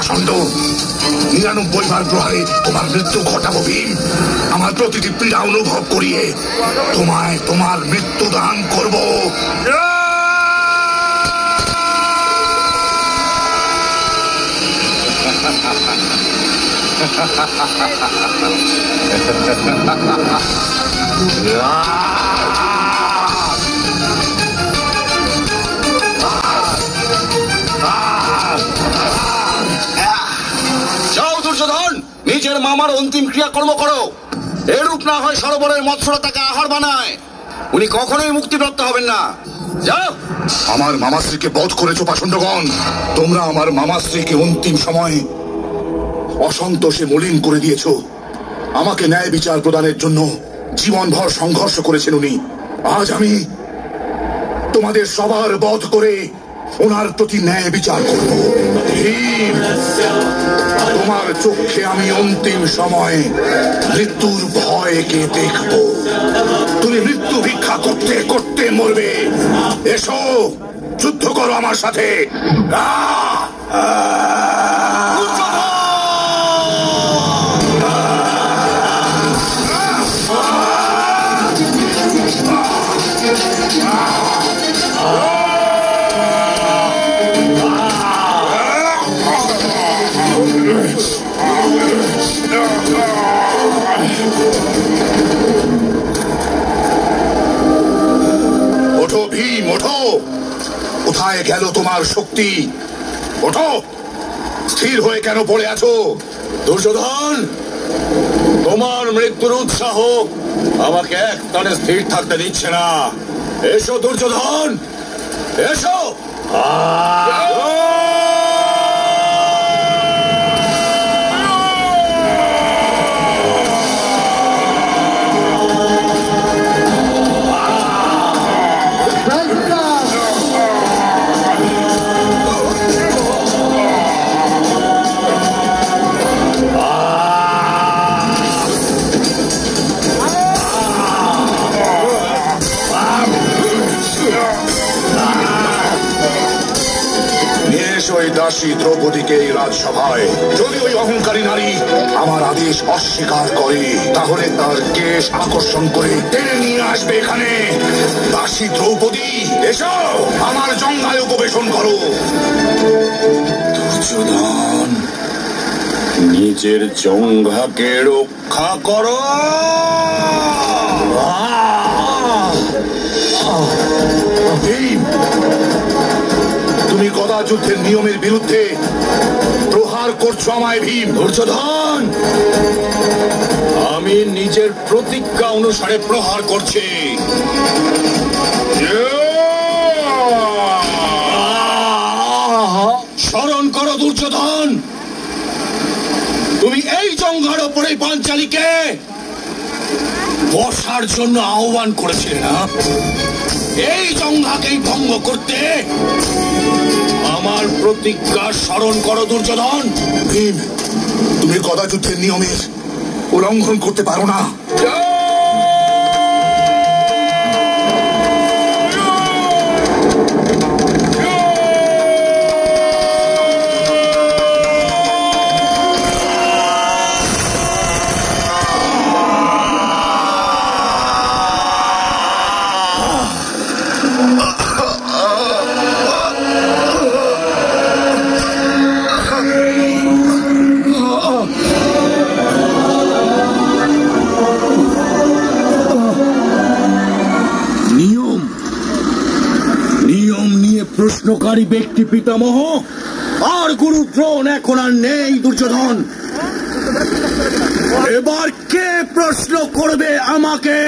পাষণ্ড। 99 বার প্রহারে তোমার মৃত্যু ঘটাবো ভীম। আমার প্রতিটি পীড়া অনুভব করিয়ে তোমায় তোমার মৃত্যু দান করবো। নিজের মামার অন্তিম ক্রিয়াকর্ম করো। এরূপ না হয় সরোবরের মৎস্যরা তাকে আহার বানায়। উনি কখনোই মুক্তিপ্রাপ্ত হবেন না। যাও। আমার মামাশ্রীকে বধ করেছো পাষণ্ডগণ। তোমরা আমার মামাশ্রীকে অন্তিম সময়ে অসন্তোষে মলিন করে দিয়েছো। আমাকে ন্যায় বিচার প্রদানের জন্য জীবনভর সংঘর্ষ করেছেন উনি। আজ আমি তোমাদের সবার বধ করে ওনার প্রতি ন্যায় বিচার করব। তোমার চোখে আমি অন্তিম সময়ে মৃত্যুর ভয়কে দেখব। তুমি মৃত্যু ভিক্ষা করতে করতে মরবে। এসো, যুদ্ধ করো আমার সাথে। ওঠো ভীম, ওঠো। কোথায় গেল তোমার শক্তি? ওঠো। স্থির হয়ে কেন পড়ে আছো? দুর্যোধন, তোমার মৃত্যুর উৎসাহ আমাকে এক স্থানে স্থির থাকতে দিচ্ছে না। এসো দুর্যোধন, এসো। দাসী দ্রৌপদীকে এই রাজসভায় যদি ওই অহংকারী নারী আমার আদেশ অস্বীকার করে, তাহলে তার কেশ আকর্ষণ করে টেনে নিয়ে আসবে এখানে। দাসী দ্রৌপদী, এসো, আমার জঙ্ঘায় উপবেশন করো। দুর্যোধন, নিজের জঙ্ঘাকে রক্ষা করো। তুমি গদা যুদ্ধের নিয়মের বিরুদ্ধে প্রহার করছো আমায় ভীম। দুর্যোধন, আমি নিজের প্রতিজ্ঞা অনুসারে প্রহার করছি। স্মরণ করো দুর্যোধন, তুমি এই জঙ্ঘার ওপরে পাঞ্চালীকে বসার জন্য আহ্বান করেছিলে না? এই জঙ্ঘাকেই ভঙ্গ করতে আমার প্রতিজ্ঞা স্মরণ করো দুর্যোধন। ভীম, তুমি গদা যুদ্ধের নিয়মের উল্লঙ্ঘন করতে পারো না। প্রশ্নকারী ব্যক্তি পিতামহ আর গুরু দ্রোণ এখন আর নেই। দুর্যোধন, এবার কে প্রশ্ন করবে আমাকে?